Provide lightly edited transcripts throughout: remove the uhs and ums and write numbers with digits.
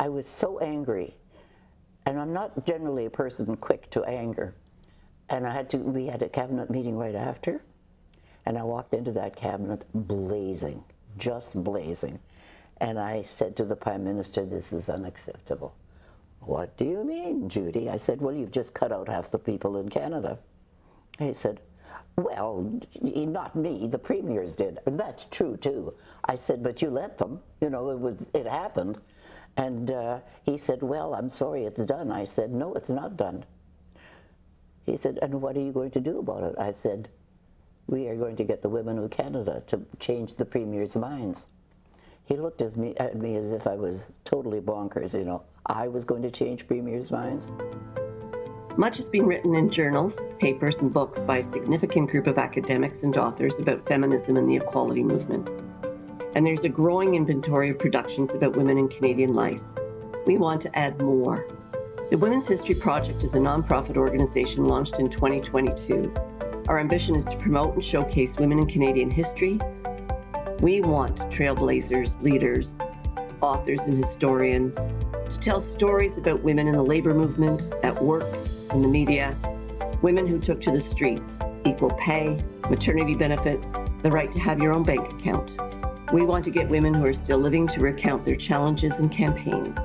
I was so angry, and I'm not generally a person quick to anger. And we had a cabinet meeting right after, and I walked into that cabinet blazing, just blazing. And I said to the Prime Minister, "This is unacceptable." "What do you mean, Judy?" I said, "Well, you've just cut out half the people in Canada." He said, "Well, not me, the premiers did." And that's true too. I said, "But you let them, it happened." And he said, "Well, I'm sorry, it's done." I said, "No, it's not done." He said, "And what are you going to do about it?" I said, "We are going to get the women of Canada to change the premier's minds." He looked at me as if I was totally bonkers, I was going to change premiers' minds. Much has been written in journals, papers, and books by a significant group of academics and authors about feminism and the equality movement. And there's a growing inventory of productions about women in Canadian life. We want to add more. The Women's History Project is a nonprofit organization launched in 2022. Our ambition is to promote and showcase women in Canadian history. We want trailblazers, leaders, authors, and historians to tell stories about women in the labor movement, at work, in the media, women who took to the streets, equal pay, maternity benefits, the right to have your own bank account. We want to get women who are still living to recount their challenges and campaigns.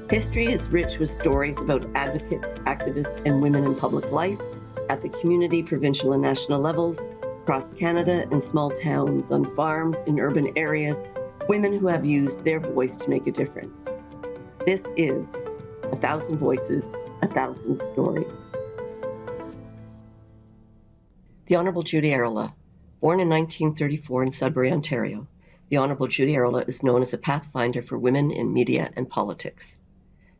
History is rich with stories about advocates, activists, and women in public life at the community, provincial, and national levels, across Canada, in small towns, on farms, in urban areas, women who have used their voice to make a difference. This is 1,000 Voices, 1,000 Stories. The Honourable Judy Erola, born in 1934 in Sudbury, Ontario, the Honourable Judy Erola is known as a pathfinder for women in media and politics.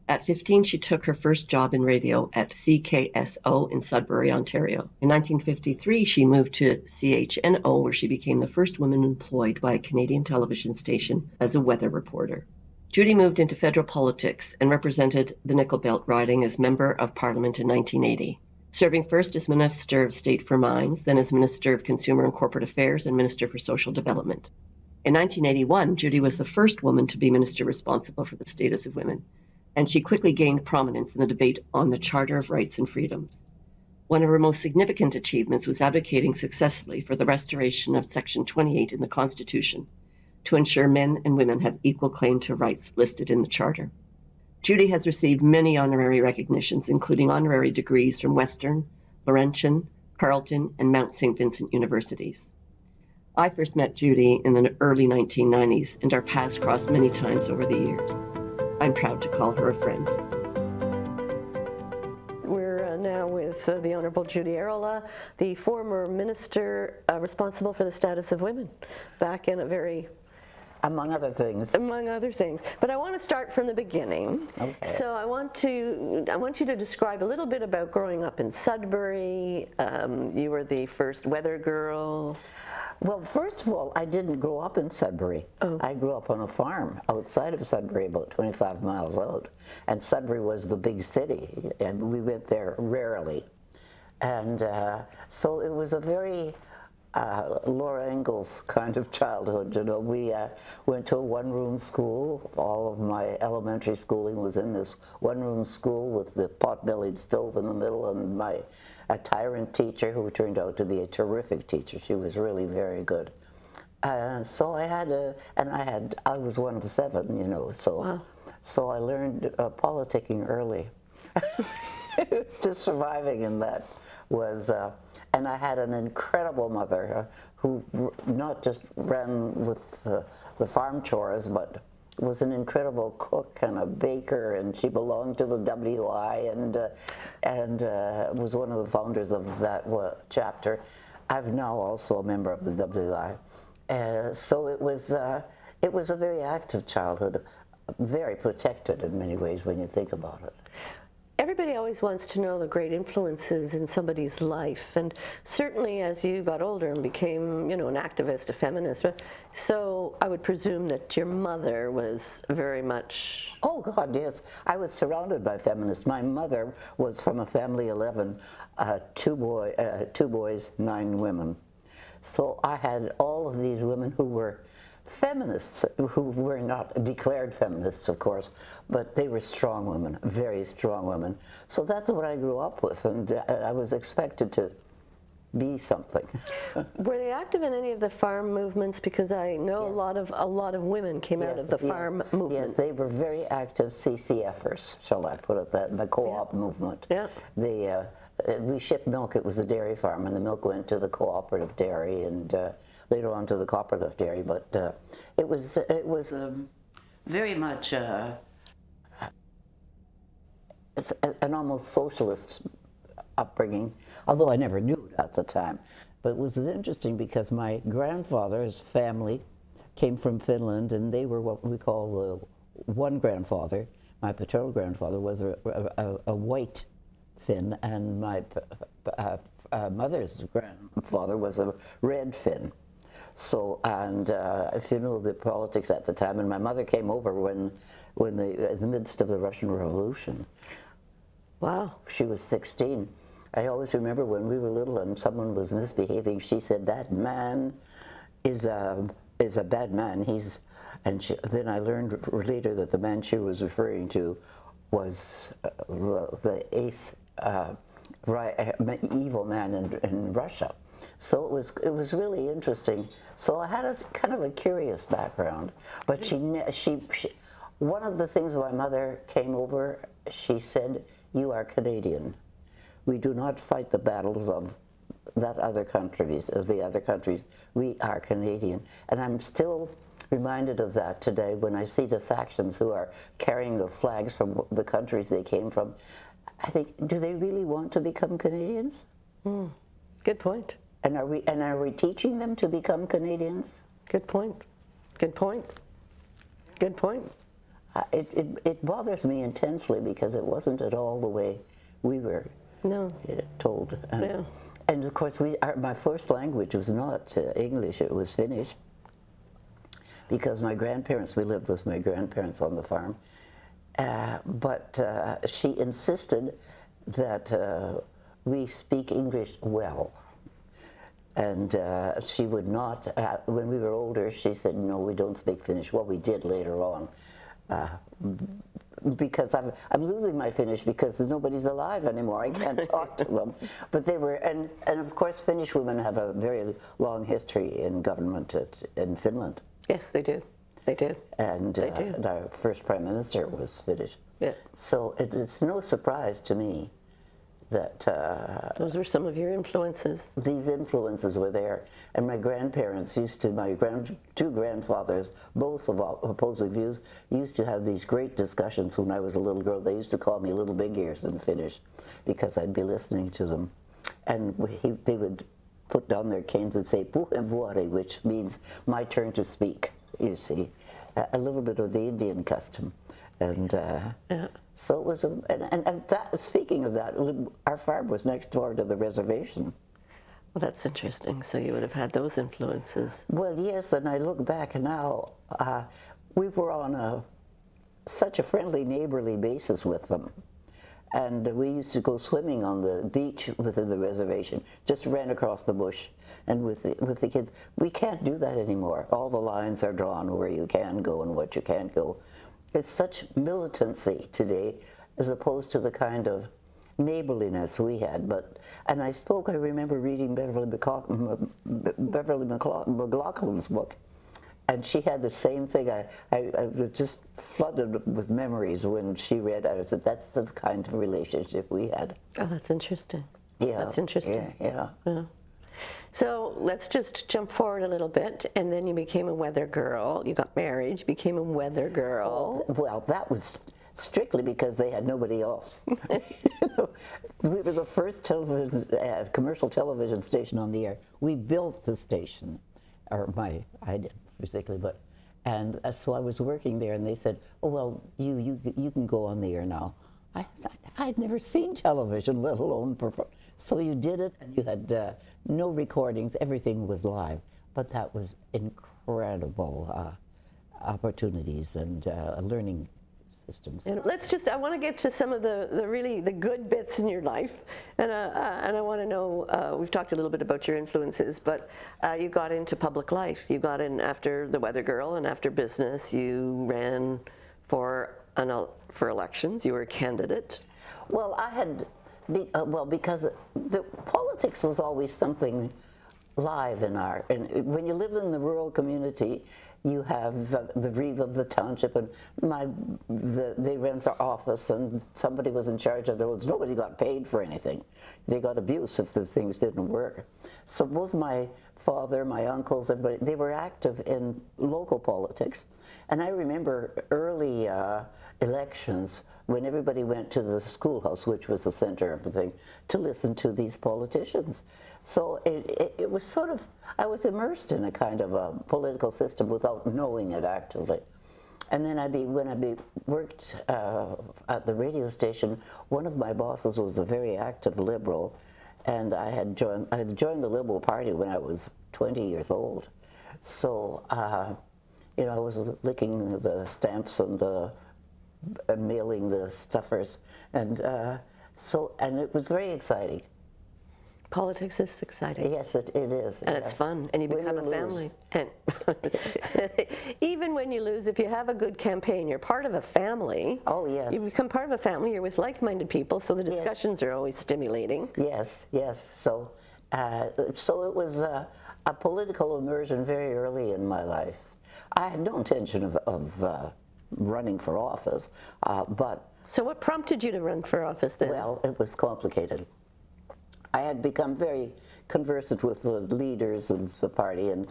At 15, she took her first job in radio at CKSO in Sudbury, Ontario. In 1953, she moved to CHNO, where she became the first woman employed by a Canadian television station as a weather reporter. Judy moved into federal politics and represented the Nickel Belt riding as Member of Parliament in 1980, serving first as Minister of State for Mines, then as Minister of Consumer and Corporate Affairs and Minister for Social Development. In 1981, Judy was the first woman to be minister responsible for the status of women, and she quickly gained prominence in the debate on the Charter of Rights and Freedoms. One of her most significant achievements was advocating successfully for the restoration of Section 28 in the Constitution to ensure men and women have equal claim to rights listed in the Charter. Judy has received many honorary recognitions, including honorary degrees from Western, Laurentian, Carleton, and Mount St. Vincent universities. I first met Judy in the early 1990s, and our paths crossed many times over the years. I'm proud to call her a friend. We're now with the Honourable Judy Erola, the former minister responsible for the status of women, back in a very... Among other things. Among other things. But I want to start from the beginning. Okay. So I want you to describe a little bit about growing up in Sudbury. You were the first weather girl. Well, first of all, I didn't grow up in Sudbury. Oh. I grew up on a farm outside of Sudbury, about 25 miles out. And Sudbury was the big city, and we went there rarely. And so it was a very Laura Ingalls kind of childhood. We went to a one-room school. All of my elementary schooling was in this one-room school with the pot-bellied stove in the middle, and a tyrant teacher who turned out to be a terrific teacher. She was really very good. And so I was one of 7, so Wow. So I learned politicking early. Just surviving in that was, and I had an incredible mother who not just ran with the farm chores, but was an incredible cook and a baker, and she belonged to the WI and was one of the founders of that chapter. I'm now also a member of the WI. So it was a very active childhood, very protected in many ways when you think about it. Everybody always wants to know the great influences in somebody's life, and certainly as you got older and became, an activist, a feminist, so I would presume that your mother was very much... Oh God, yes. I was surrounded by feminists. My mother was from a family 11, 2 boys, 9 women. So I had all of these women who were feminists who were not declared feminists, of course, but they were strong women, very strong women. So that's what I grew up with, and I was expected to be something. Were they active in any of the farm movements? Because I know Yes. a lot of women came out of the farm movement. Yes, they were very active CCFers, shall I put it that, the co-op movement. Yeah. We shipped milk. It was a dairy farm, and the milk went to the cooperative dairy, and later on to the cooperative dairy. But it was very much it's an almost socialist upbringing, although I never knew it at the time. But it was interesting because my grandfather's family came from Finland, and they were what we call the one grandfather. My paternal grandfather was a white Finn, and my mother's grandfather was a red Finn. So, and if you know the politics at the time, and my mother came over when in the midst of the Russian Revolution. Wow. She was 16. I always remember when we were little and someone was misbehaving, she said, "That man is a bad man." Then I learned later that the man she was referring to was the evil man in Russia. So it was really interesting. So I had a kind of a curious background. But she one of the things my mother came over, she said, "You are Canadian. We do not fight the battles of the other countries. We are Canadian." And I'm still reminded of that today when I see the factions who are carrying the flags from the countries they came from. I think, do they really want to become Canadians? Good point. And are we teaching them to become Canadians? Good point. Good point. Good point. It bothers me intensely because it wasn't at all the way we were told. And of course, my first language was not English, it was Finnish. Because we lived with my grandparents on the farm. But she insisted that we speak English well. And she would not, when we were older, she said, "No, we don't speak Finnish." Well, we did later on. Because I'm losing my Finnish because nobody's alive anymore. I can't talk to them. But they were, and of course, Finnish women have a very long history in government in Finland. Yes, they do. They do. And they do. Our first prime minister was Finnish. Yeah. So it's no surprise to me that those were some of your influences. These influences were there. And my grandparents my two grandfathers, both of opposing views, used to have these great discussions when I was a little girl. They used to call me Little Big Ears in Finnish because I'd be listening to them. And they would put down their canes and say, "Puheenvuori," which means my turn to speak, you see. A little bit of the Indian custom. And so it was, and that, speaking of that, our farm was next door to the reservation. Well, that's interesting. So you would have had those influences. Well, yes, and I look back now, we were on such a friendly, neighborly basis with them. And we used to go swimming on the beach within the reservation, just ran across the bush. And with the kids, we can't do that anymore. All the lines are drawn where you can go and what you can't go. It's such militancy today as opposed to the kind of neighborliness we had. And I remember reading Beverly McLaughlin's book, and she had the same thing. I was just flooded with memories when she read it. I said, that's the kind of relationship we had. Oh, that's interesting. Yeah. That's interesting. Yeah. So let's just jump forward a little bit, and then you became a weather girl. You got married, you became a weather girl. Well, that was strictly because they had nobody else. We were the first commercial television station on the air. We built the station, I did particularly, and so I was working there, and they said, "Oh well, you can go on the air now." I'd never seen television, let alone perform. So you did it, and you had no recordings. Everything was live, but that was incredible opportunities and learning systems. And I want to get to some of the really the good bits in your life, and I want to know, we've talked a little bit about your influences, but you got into public life. You got in after the Weather Girl and after business. You ran for elections. You were a candidate. Well, because the politics was always something live and when you live in the rural community, you have the reeve of the township, and they ran for office, and somebody was in charge of the roads. Nobody got paid for anything. They got abuse if the things didn't work. So both my father, my uncles, everybody, they were active in local politics. And I remember early elections when everybody went to the schoolhouse, which was the center of the thing, to listen to these politicians. So it was sort of, I was immersed in a kind of a political system without knowing it actively. And then when I worked at the radio station, one of my bosses was a very active liberal, and I had joined the Liberal Party when I was 20 years old. So, you know, I was licking the stamps and mailing the stuffers, and it was very exciting. Politics is exciting. Yes, it is. And it's fun, and you become a family. And even when you lose, if you have a good campaign, you're part of a family. Oh, yes. You become part of a family. You're with like-minded people, so the discussions are always stimulating. Yes, yes. So it was a political immersion very early in my life. I had no intention of running for office, but... So what prompted you to run for office then? Well, it was complicated. I had become very conversant with the leaders of the party, and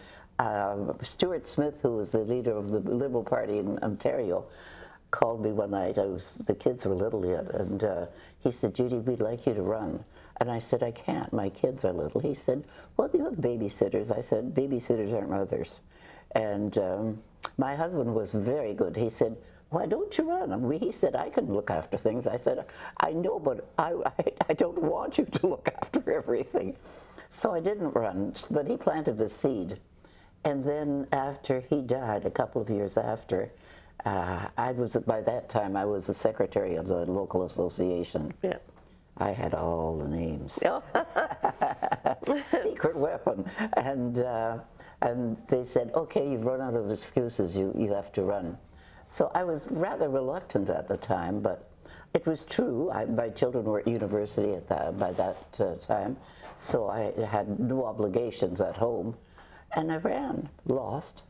Stuart Smith, who was the leader of the Liberal Party in Ontario, called me one night. The kids were little yet, and he said, "Judy, we'd like you to run." And I said, "I can't, my kids are little." He said, "Well, do you have babysitters?" I said, "Babysitters aren't mothers." And my husband was very good. He said, "Why don't you run?" He said, "I can look after things." I said, "I know, but I don't want you to look after everything." So I didn't run, but he planted the seed. And then after he died, a couple of years after, by that time, I was the secretary of the local association. Yeah. I had all the names. Oh. Secret weapon. And they said, "Okay, you've run out of excuses, you have to run." So I was rather reluctant at the time, but it was true. My children were at university by that time, so I had no obligations at home, and I ran, lost.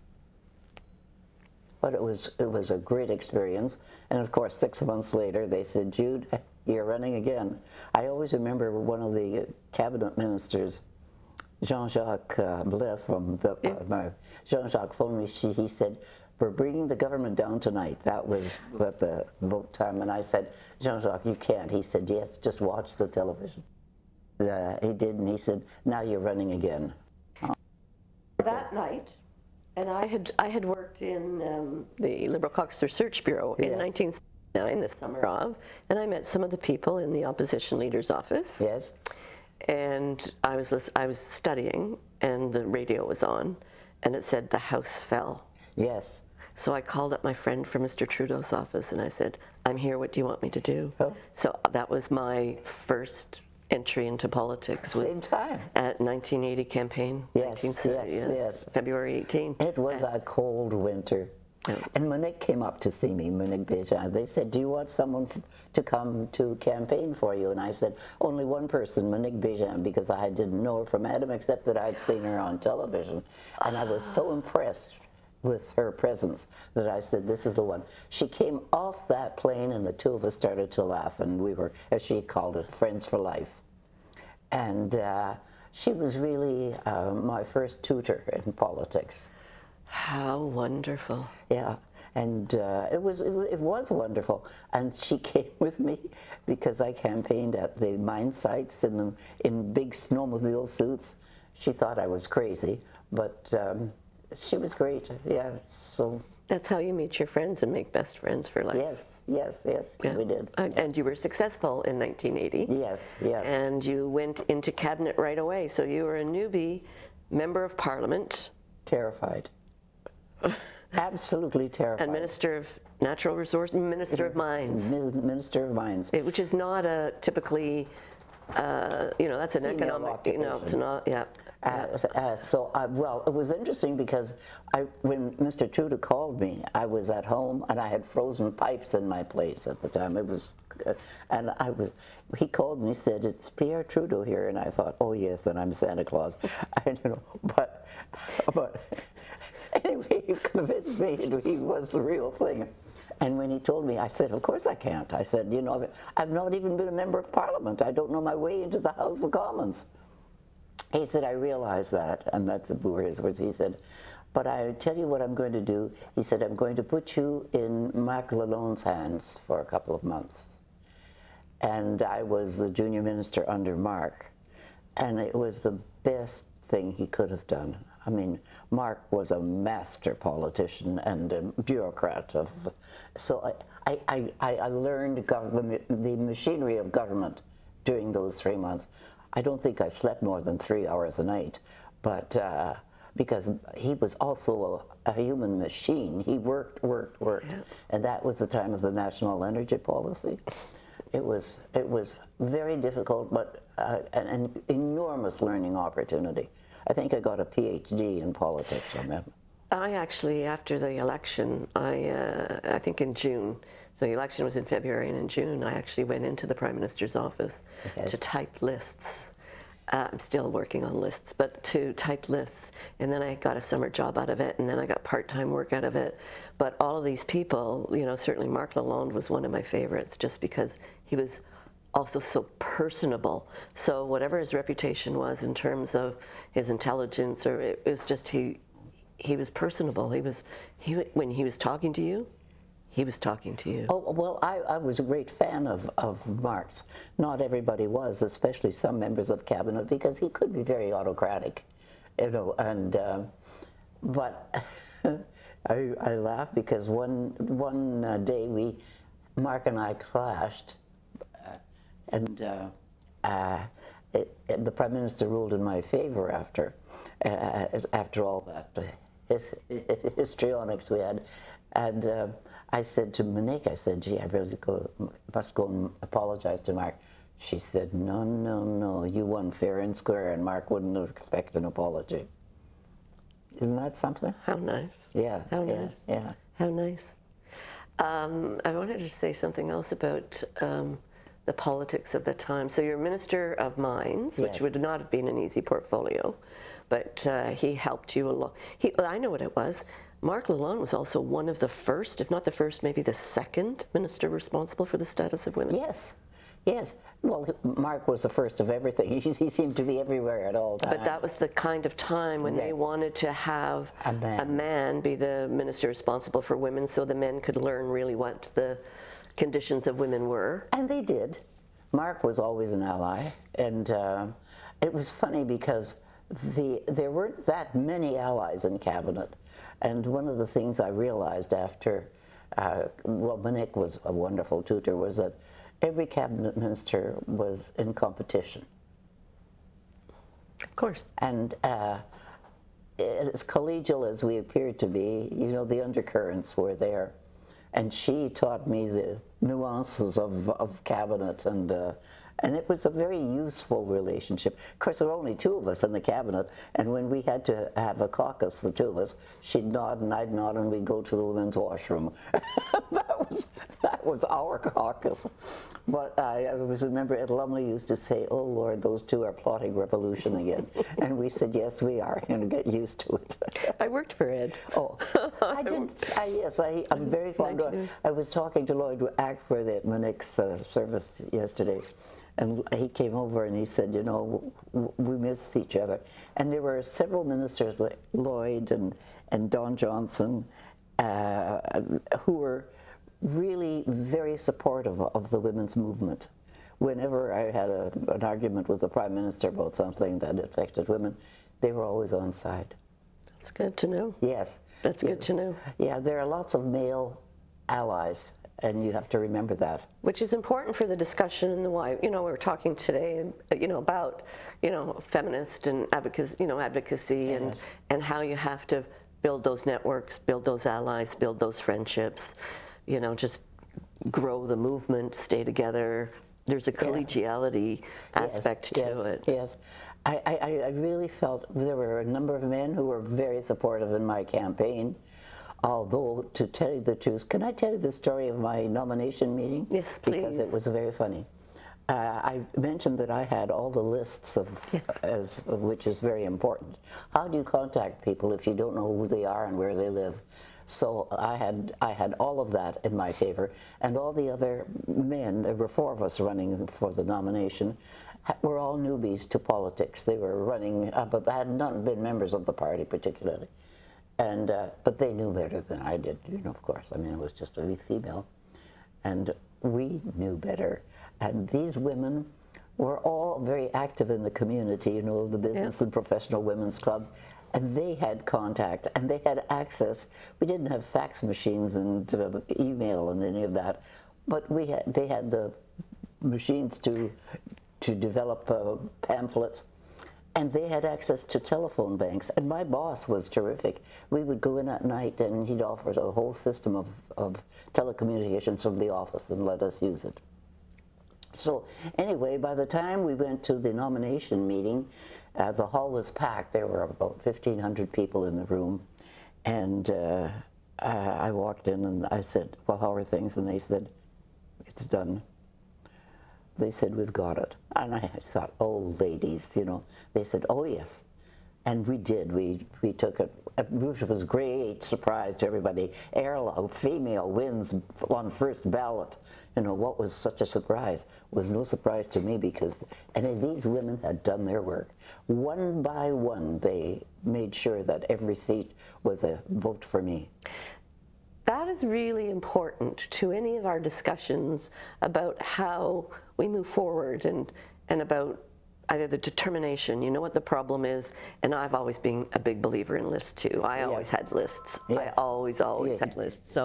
But it was a great experience, and of course 6 months later they said, "Jude, you're running again." I always remember one of the cabinet ministers, Jean-Jacques Blais from Jean-Jacques phoned me. He said, "We're bringing the government down tonight." That was at the vote time, and I said, "Jean-Jacques, you can't." He said, "Yes, just watch the television." He did, and he said, "Now you're running again." That night, and I had worked in the Liberal Caucus Research Bureau in 1979, the summer of, and I met some of the people in the opposition leader's office. Yes. And I was studying, and the radio was on, and it said the House fell. Yes. So I called up my friend from Mr. Trudeau's office, and I said, "I'm here, what do you want me to do?" Oh. So that was my first entry into politics. Same time. At 1980 campaign. Yes, yes. February 18. It was a cold winter. And Monique came up to see me, Monique Béjean. They said, "Do you want someone to come to campaign for you?" And I said, "Only one person, Monique Béjean," because I didn't know her from Adam except that I'd seen her on television. And I was so impressed with her presence that I said, "This is the one." She came off that plane, and the two of us started to laugh, and we were, as she called it, friends for life. And she was really my first tutor in politics. How wonderful. Yeah, and it was wonderful. And she came with me because I campaigned at the mine sites in big snowmobile suits. She thought I was crazy, but she was great. Yeah, so. That's how you meet your friends and make best friends for life. Yes, yeah. We did. And you were successful in 1980. Yes. And you went into cabinet right away. So you were a newbie member of Parliament. Terrified. Absolutely terrified. And Minister of Natural Resource Minister of Mines, Minister of Mines. which is not a typically, that's an Female economic, occupation. it's not, yeah. Well, it was interesting because when Mr. Trudeau called me, I was at home and I had frozen pipes in my place at the time. It was, and he called me and said, "It's Pierre Trudeau here," and I thought, "Oh yes," and I'm Santa Claus, but anyway, he convinced me he was the real thing. And when he told me, I said, "Of course I can't." I said, "I've not even been a member of Parliament. I don't know my way into the House of Commons." He said, "I realize that," and that's were his words. He said, "But I tell you what I'm going to do." He said, "I'm going to put you in Marc Lalonde's hands for a couple of months." And I was the junior minister under Marc, and it was the best thing he could have done. I mean, Marc was a master politician and a bureaucrat. So I learned the machinery of government during those 3 months. I don't think I slept more than 3 hours a night, but because he was also a human machine. He worked, yeah. And that was the time of the national energy policy. It was very difficult, but an enormous learning opportunity. I think I got a PhD in politics from him. I actually, after the election, I think in June, so the election was in February, and in June I actually went into the Prime Minister's office to type lists. I'm still working on lists, but to type lists, and then I got a summer job out of it, and then I got part-time work out of it. But all of these people, certainly Marc Lalonde was one of my favorites, just because he was also so personable. So whatever his reputation was in terms of his intelligence, or it was just he was personable. When he was talking to you, he was talking to you. Oh, well, I was a great fan of Marc's. Not everybody was, especially some members of cabinet, because he could be very autocratic, and but I laugh because one day Marc and I clashed, and the Prime Minister ruled in my favor after all that histrionics we had, and I said to Monique, I said, "Gee, I really must go and apologize to Marc." She said, No, you won fair and square, and Marc wouldn't expect an apology." Isn't that something? How nice. Yeah. How nice. Yeah. How nice. I wanted to say something else about the politics of the time. So you're Minister of Mines, which Yes. would not have been an easy portfolio, but he helped you along. I know what it was. Marc Lalonde was also one of the first, if not the first, maybe the second minister responsible for the status of women. Yes. Well, Marc was the first of everything. He seemed to be everywhere at all times. But that was the kind of time when they wanted to have a man be the minister responsible for women, so the men could learn really what the conditions of women were. And they did. Marc was always an ally, and it was funny because there weren't that many allies in cabinet. And one of the things I realized after, Monique was a wonderful tutor, was that every cabinet minister was in competition. Of course. And as collegial as we appeared to be, the undercurrents were there. And she taught me the nuances of cabinet, and it was a very useful relationship. Of course, there were only two of us in the cabinet, and when we had to have a caucus, the two of us, she'd nod and I'd nod, and we'd go to the women's washroom. that was our caucus. But I remember Ed Lumley used to say, "Oh Lord, those two are plotting revolution again." And we said, "Yes, we are, and get used to it." I worked for Ed. Oh, I did. Yes, I'm very fond of it. I was talking to Lloyd Axworth at Monique's service yesterday, and he came over and he said, "We miss each other." And there were several ministers, like Lloyd and Don Johnson, who were really very supportive of the women's movement. Whenever I had an argument with the Prime Minister about something that affected women, they were always on side. That's good to know. Yes. That's good to know. Yeah, there are lots of male allies, and you have to remember that. Which is important for the discussion and the why. We're talking today, about, feminist and advocacy, and how you have to build those networks, build those allies, build those friendships, just grow the movement, stay together. There's a collegiality aspect to it. Yes. I really felt there were a number of men who were very supportive in my campaign. Although, to tell you the truth, can I tell you the story of my nomination meeting? Yes, please. Because it was very funny. I mentioned that I had all the lists of, which is very important. How do you contact people if you don't know who they are and where they live? So I had all of that in my favor, and all the other men, there were 4 of us running for the nomination, were all newbies to politics. They were running, but had not been members of the party particularly. And, but they knew better than I did, of course. I mean, it was just a wee female. And we knew better. And these women were all very active in the community, the Business and Professional Women's Club. And they had contact, and they had access. We didn't have fax machines and email and any of that, but they had the machines to develop pamphlets. And they had access to telephone banks. And my boss was terrific. We would go in at night and he'd offer a whole system of telecommunications from the office and let us use it. So anyway, by the time we went to the nomination meeting, the hall was packed. There were about 1,500 people in the room. And I walked in and I said, well, how are things? And they said, it's done. They said, we've got it. And I thought, oh, ladies, They said, oh, yes. And we did. We took it. It was a great surprise to everybody. Erola, a female, wins on first ballot. What was such a surprise was no surprise to me, because any of these women had done their work. One by one, they made sure that every seat was a vote for me. That is really important to any of our discussions about how we move forward and about either the determination, what the problem is, and I've always been a big believer in lists too. I always had lists. I always had lists.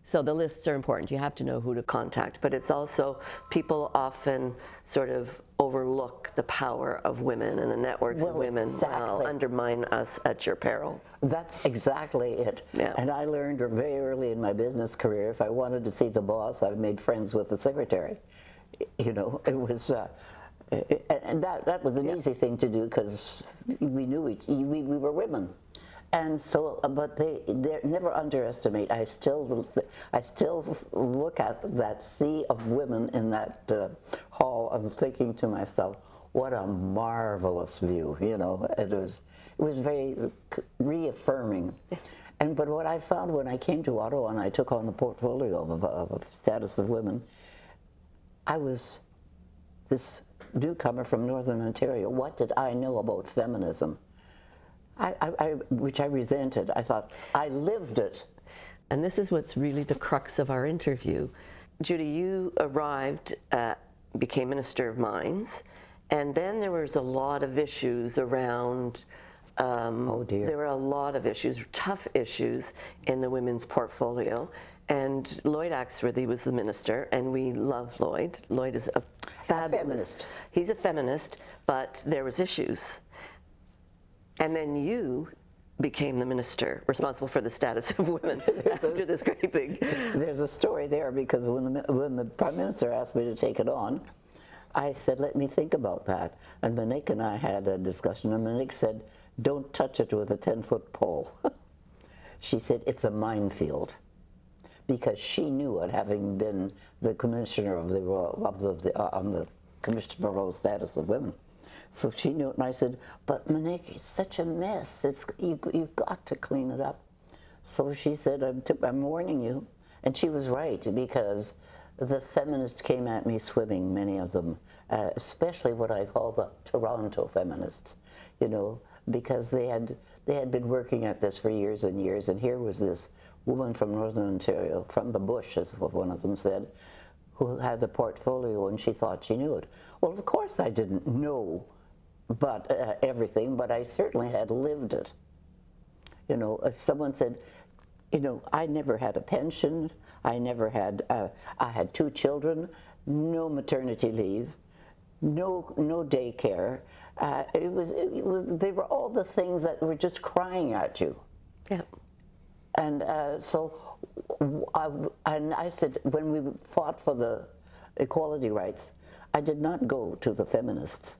So the lists are important. You have to know who to contact, but it's also, people often sort of overlook the power of women, and the networks of women will undermine us at your peril. That's exactly it. Yeah. And I learned very early in my business career, if I wanted to see the boss, I made friends with the secretary. It was, and that was an easy thing to do, because we knew we were women. And so, but they never underestimate. I still look at that sea of women in that hall. I'm thinking to myself, what a marvelous view. It was very reaffirming. But what I found when I came to Ottawa and I took on the portfolio of status of women, I was this newcomer from Northern Ontario. What did I know about feminism? Which I resented. I thought, I lived it. And this is what's really the crux of our interview. Judy, you arrived, became Minister of Mines, and then there was a lot of issues around, oh dear. There were a lot of issues, tough issues in the women's portfolio. And Lloyd Axworthy was the minister, and we love Lloyd. Lloyd is a fabulous feminist. He's a feminist, but there was issues. And then you became the minister responsible for the status of women after this great big... There's a story there, because when the Prime Minister asked me to take it on, I said, let me think about that. And Monique and I had a discussion, and Monique said, don't touch it with a 10-foot pole. She said, it's a minefield. Because she knew it, having been the commissioner of the Commission for Royal Status of Women. So she knew it, and I said, but Monique, it's such a mess. You've got to clean it up. So she said, I'm warning you. And she was right, because the feminists came at me swimming, many of them, especially what I call the Toronto feminists, because they had been working at this for years and years, and here was this woman from Northern Ontario, from the bush, as what one of them said, who had the portfolio, and she thought she knew it. Well, of course I didn't know everything, but I certainly had lived it. Someone said, I never had a pension. I never had, I had 2 children, no maternity leave, no daycare. They were all the things that were just crying at you. Yeah. And so and I said, when we fought for the equality rights, I did not go to the feminists.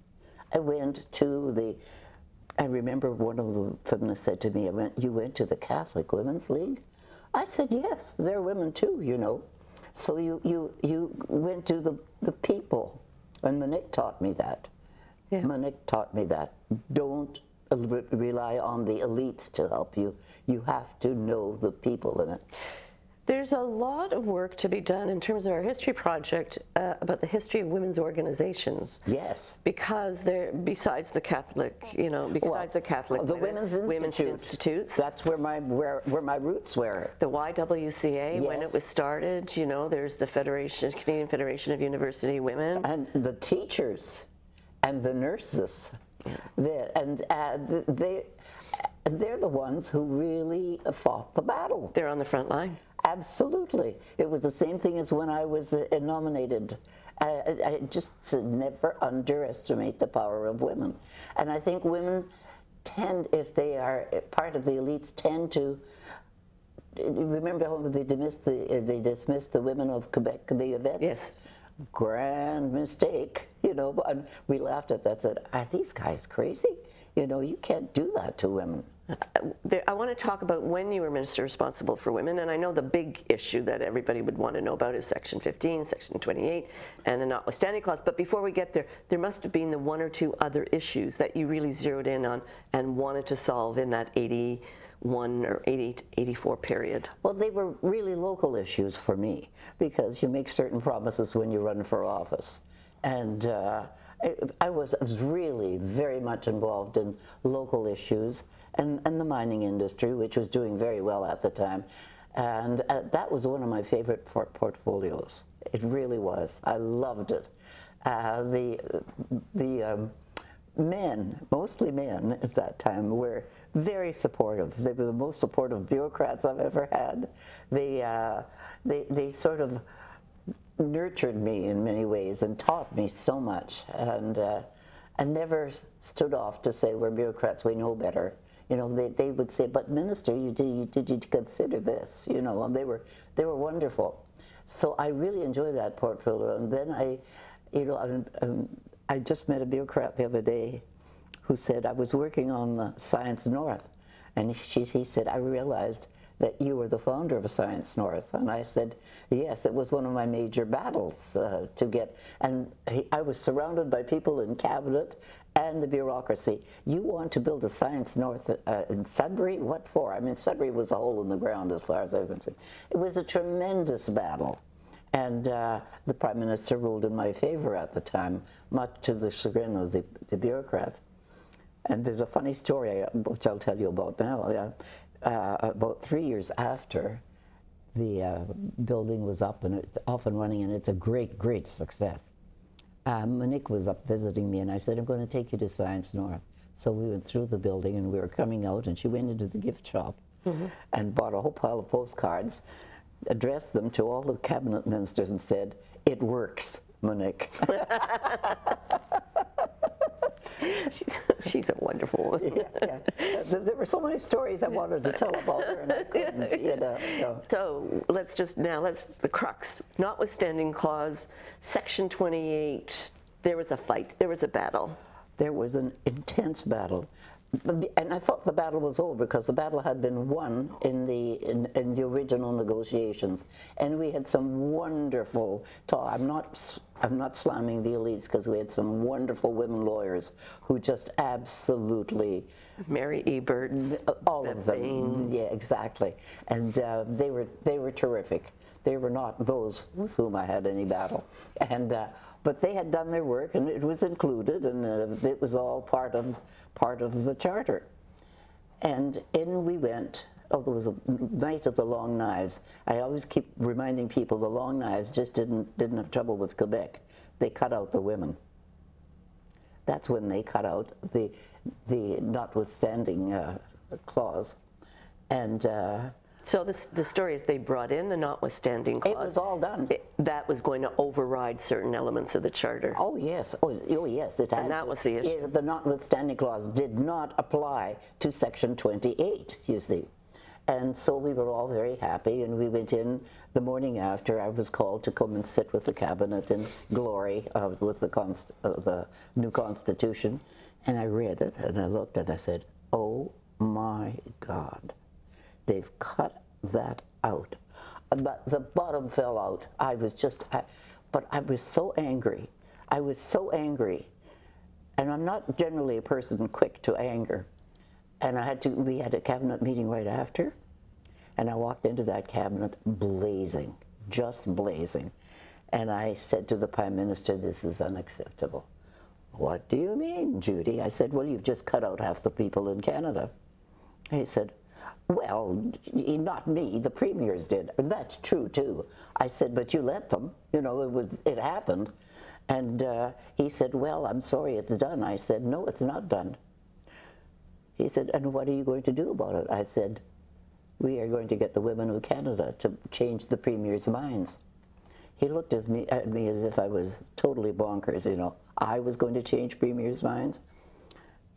I went to the, I remember one of the feminists said to me, you went to the Catholic Women's League? I said, yes, they're women too, you know. So you went to the people, and Monique taught me that. Yeah. Monique taught me that. Don't rely on the elites to help you. You have to know the people in it. There's a lot of work to be done in terms of our history project about the history of women's organizations. Yes. Because they're, besides the Catholic, you know, besides the Catholic the Women's Institutes. That's where my roots were. The YWCA, when it was started, you know, there's the Federation, Canadian Federation of University Women. And the teachers and the nurses. They're the ones who really fought the battle. They're on the front line. Absolutely. It was the same thing as when I was nominated. I just never underestimate the power of women. And I think women tend, if they are part of the elites, tend to, remember how they dismissed the women of Quebec, the Yvettes? Yes. Grand mistake, you know, and we laughed at that, said, are these guys crazy? You know, you can't do that to women. I want to talk about when you were minister responsible for women, and I know the big issue that everybody would want to know about is Section 15, Section 28, and the notwithstanding clause. But before we get there, there must have been the one or two other issues that you really zeroed in on and wanted to solve in that 81 or 80 to 84 period. Well, they were really local issues for me, because you make certain promises when you run for office. And I was really very much involved in local issues and the mining industry, which was doing very well at the time. And that was one of my favorite portfolios. It really was. I loved it. The men, mostly men at that time, were very supportive. They were the most supportive bureaucrats I've ever had. They sort of nurtured me in many ways and taught me so much, and never stood off to say, we're bureaucrats, we know better. You know, they would say, but minister, did you consider this? You know, and they were wonderful. So I really enjoyed that portfolio. And then I just met a bureaucrat the other day who said, I was working on the Science North, and he said, I realized that you were the founder of Science North. And I said, yes, it was one of my major battles to get. And I was surrounded by people in cabinet and the bureaucracy. You want to build a Science North in Sudbury? What for? I mean, Sudbury was a hole in the ground as far as I was concerned. It was a tremendous battle. And the Prime Minister ruled in my favor at the time, much to the chagrin of the bureaucrats. And there's a funny story, which I'll tell you about now. About 3 years after the building was up and it's off and running, and it's a great, great success. Monique was up visiting me, and I said, I'm going to take you to Science North. So we went through the building, and we were coming out, and she went into the gift shop and bought a whole pile of postcards, addressed them to all the cabinet ministers, and said, it works, Monique. She's a wonderful woman. Yeah. There were so many stories I wanted to tell about her, and I couldn't, you know. So let's the crux. Notwithstanding clause, Section 28, there was a fight, there was a battle. There was an intense battle. And I thought the battle was over, because the battle had been won in the original negotiations, and we had some wonderful talk. I'm not slamming the elites, because we had some wonderful women lawyers who just absolutely, Mary Eberts, all of them, yeah, exactly, and they were terrific. They were not those with whom I had any battle, and but they had done their work, and it was included, and it was all part of the charter. And in we went. Oh, there was a night of the long knives. I always keep reminding people the long knives just didn't have trouble with Quebec. They cut out the women. That's when they cut out the notwithstanding clause, and. So the story is they brought in the notwithstanding clause. It was all done. That was going to override certain elements of the charter. Oh yes, oh yes, it had. And that was the issue. The notwithstanding clause did not apply to Section 28, you see. And so we were all very happy, and we went in the morning after. I was called to come and sit with the cabinet in glory with the new Constitution. And I read it, and I looked, and I said, oh my God, they've cut that out. But the bottom fell out. But I was so angry. I was so angry. And I'm not generally a person quick to anger. And we had a cabinet meeting right after, and I walked into that cabinet blazing, just blazing. And I said to the Prime Minister, this is unacceptable. What do you mean, Judy? I said, well, you've just cut out half the people in Canada. He said, well, not me, the premiers did. And that's true too. I said, but you let them, it happened. And he said, well, I'm sorry, it's done. I said, no, it's not done. He said, and what are you going to do about it? I said, we are going to get the women of Canada to change the premier's minds. He looked at me as if I was totally bonkers, I was going to change premiers' minds.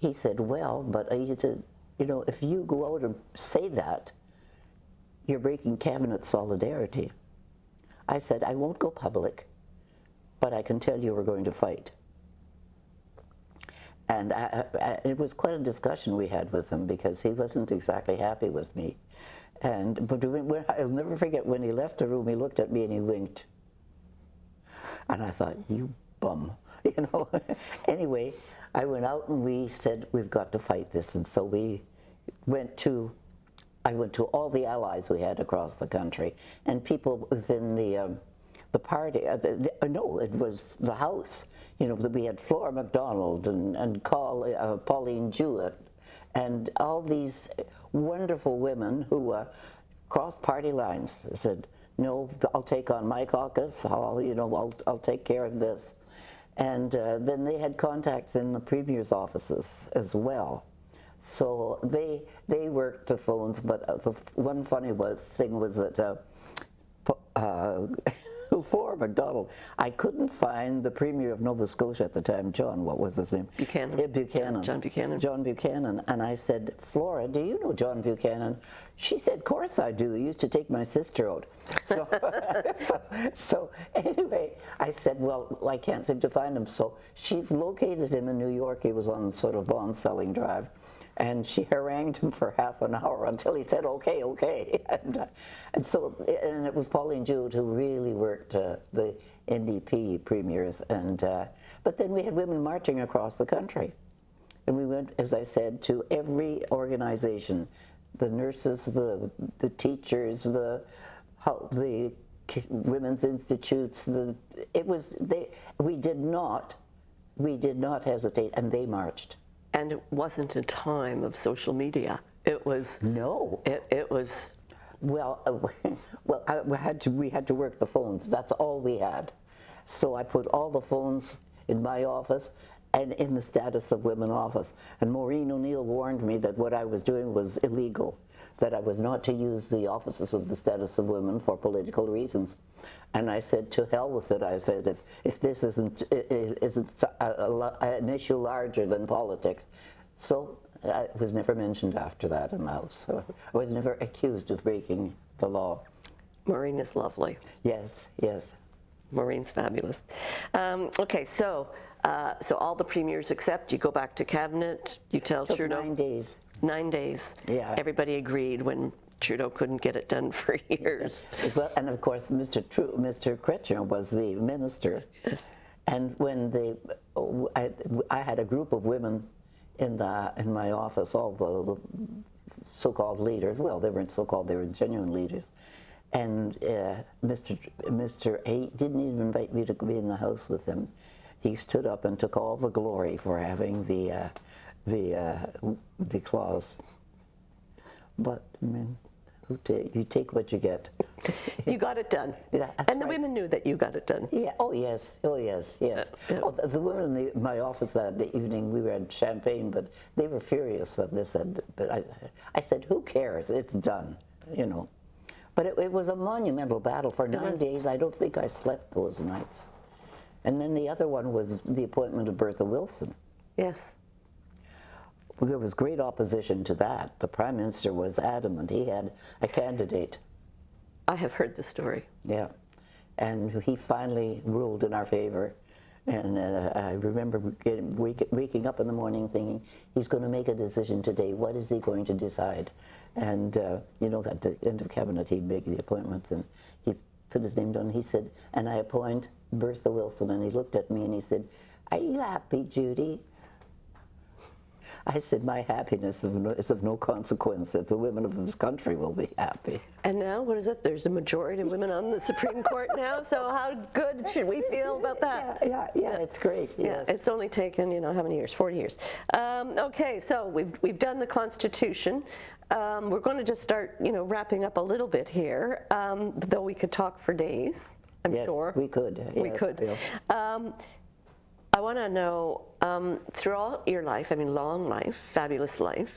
He said, well, but he said, if you go out and say that, you're breaking cabinet solidarity. I said, I won't go public, but I can tell you we're going to fight. And it was quite a discussion we had with him, because he wasn't exactly happy with me. But I'll never forget, when he left the room, he looked at me and he winked. And I thought, you bum, Anyway, I went out and we said, we've got to fight this. And so I went to all the allies we had across the country, and people within the party, no, it was the House. We had Flora MacDonald and Pauline Jewett, and all these wonderful women who crossed party lines. Said, no, I'll take on my caucus, I'll take care of this. And then they had contacts in the premier's offices as well. So they worked the phones, but the one funny thing was that Flora MacDonald, I couldn't find the Premier of Nova Scotia at the time, John, what was his name? Buchanan. Yeah, Buchanan. John Buchanan. John Buchanan. And I said, Flora, do you know John Buchanan? She said, of course I do. He used to take my sister out. So anyway, I said, well, I can't seem to find him. So she located him in New York. He was on sort of bond-selling drive. And she harangued him for half an hour until he said, okay, okay. And it was Pauline Jewett who really worked the NDP premiers. But then we had women marching across the country. And we went, as I said, to every organization, the nurses, the teachers, the women's institutes. We did not hesitate, and they marched. And it wasn't a time of social media. It was no. It was. Well, we had to work the phones. That's all we had. So I put all the phones in my office and in the Status of Women office. And Maureen O'Neill warned me that what I was doing was illegal, that I was not to use the offices of the Status of Women for political reasons. And I said, to hell with it. I said, if this isn't an issue larger than politics. So it was never mentioned after that in the House. So I was never accused of breaking the law. Maureen is lovely. Yes, yes. Maureen's fabulous. Okay, so all the premiers accept. You go back to cabinet. You tell Trudeau. 9 days. 9 days. Yeah. Everybody agreed when Trudeau couldn't get it done for years. Well, and of course, Mr. Kretschmer was the minister. Yes. And when I had a group of women in my office, all the so-called leaders. Well, they weren't so-called; they were genuine leaders. And Mr. A didn't even invite me to be in the house with him. He stood up and took all the glory for having the clause. But I mean, you take what you get. You got it done. Yeah, and the right. women knew that you got it done. Yeah. Oh yes. Oh yes. Yes. Oh, the women in my office that evening, we had champagne, but they were furious that this had. But I said, who cares? It's done. But it was a monumental battle for 9 days. I don't think I slept those nights. And then the other one was the appointment of Bertha Wilson. Yes. there was great opposition to that. The Prime Minister was adamant. He had a candidate. I have heard the story. Yeah. And he finally ruled in our favor. And I remember waking up in the morning thinking, he's going to make a decision today. What is he going to decide? And, you know, at the end of cabinet, he'd make the appointments, and he put his name down. He said, and I appoint Bertha Wilson. And he looked at me and he said, are you happy, Judy? I said, my happiness is of no consequence, that the women of this country will be happy. And now, what is it? There's a majority of women on the Supreme Court now, so how good should we feel about that? Yeah, it's great. Yes. Yeah, it's only taken, you know, how many years? 40 years. Okay, so we've done the Constitution. We're going to just start, you know, wrapping up a little bit here, though we could talk for days, I'm Yes, sure. we could. We Yes, could. yeah. I want to know, throughout your life, I mean, long life, fabulous life,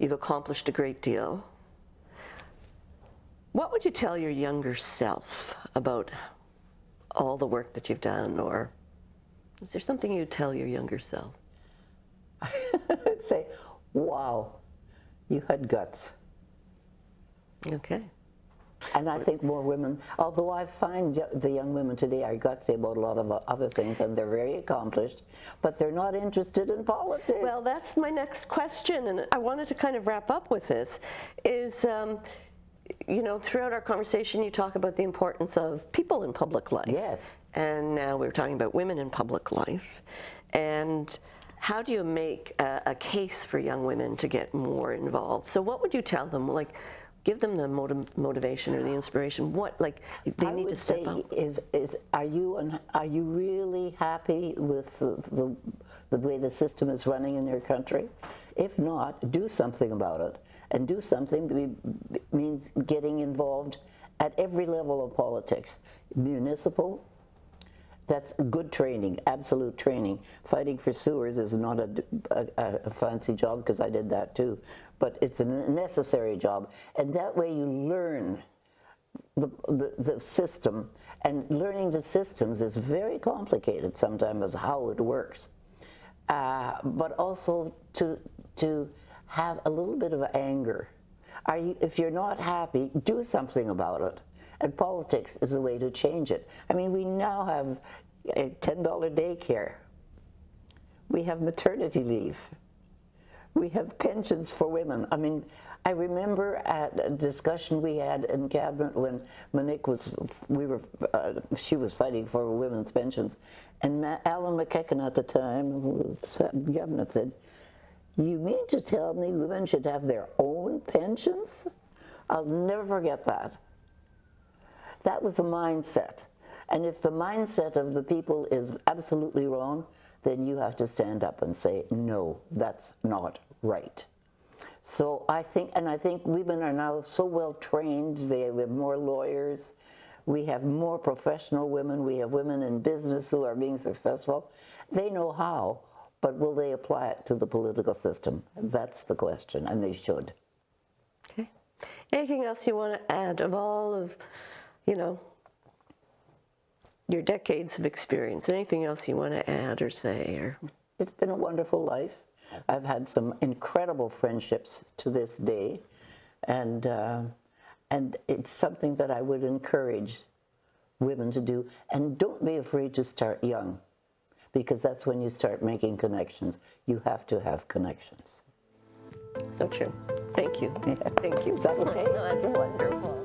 you've accomplished a great deal. What would you tell your younger self about all the work that you've done, or is there something you'd tell your younger self? I'd say, wow, you had guts. Okay. And I think more women, although I find the young women today are gutsy about a lot of other things, and they're very accomplished, but they're not interested in politics. Well, that's my next question, and I wanted to kind of wrap up with this, is, you know, throughout our conversation you talk about the importance of people in public life. Yes. And now we're talking about women in public life. And how do you make a case for young women to get more involved? So what would you tell them? Like, give them the motivation or the inspiration. What, like, they need to step up? Are you really happy with the way the system is running in your country? If not, do something about it. And do something means getting involved at every level of politics. Municipal, that's good training, absolute training. Fighting for sewers is not a fancy job, because I did that too, but it's a necessary job. And that way you learn the system, and learning the systems is very complicated sometimes, as how it works. But also to have a little bit of anger. If you're not happy, do something about it. And politics is a way to change it. I mean, we now have a $10 daycare. We have maternity leave. We have pensions for women. I mean, I remember at a discussion we had in cabinet when Monique she was fighting for women's pensions, and Alan McEachen at the time, who sat in cabinet, said, "You mean to tell me women should have their own pensions?" I'll never forget that. That was the mindset. And if the mindset of the people is absolutely wrong, then you have to stand up and say, no, that's not right. So I think women are now so well trained. We have more lawyers. We have more professional women. We have women in business who are being successful. They know how, but will they apply it to the political system? That's the question, and they should. Okay. Anything else you want to add of all of, you know, your decades of experience? Anything else you want to add or say? Or? It's been a wonderful life. I've had some incredible friendships to this day, and it's something that I would encourage women to do. And don't be afraid to start young, because that's when you start making connections. You have to have connections. So true. Thank you. Yeah. Thank you. Is that okay? No, that's wonderful.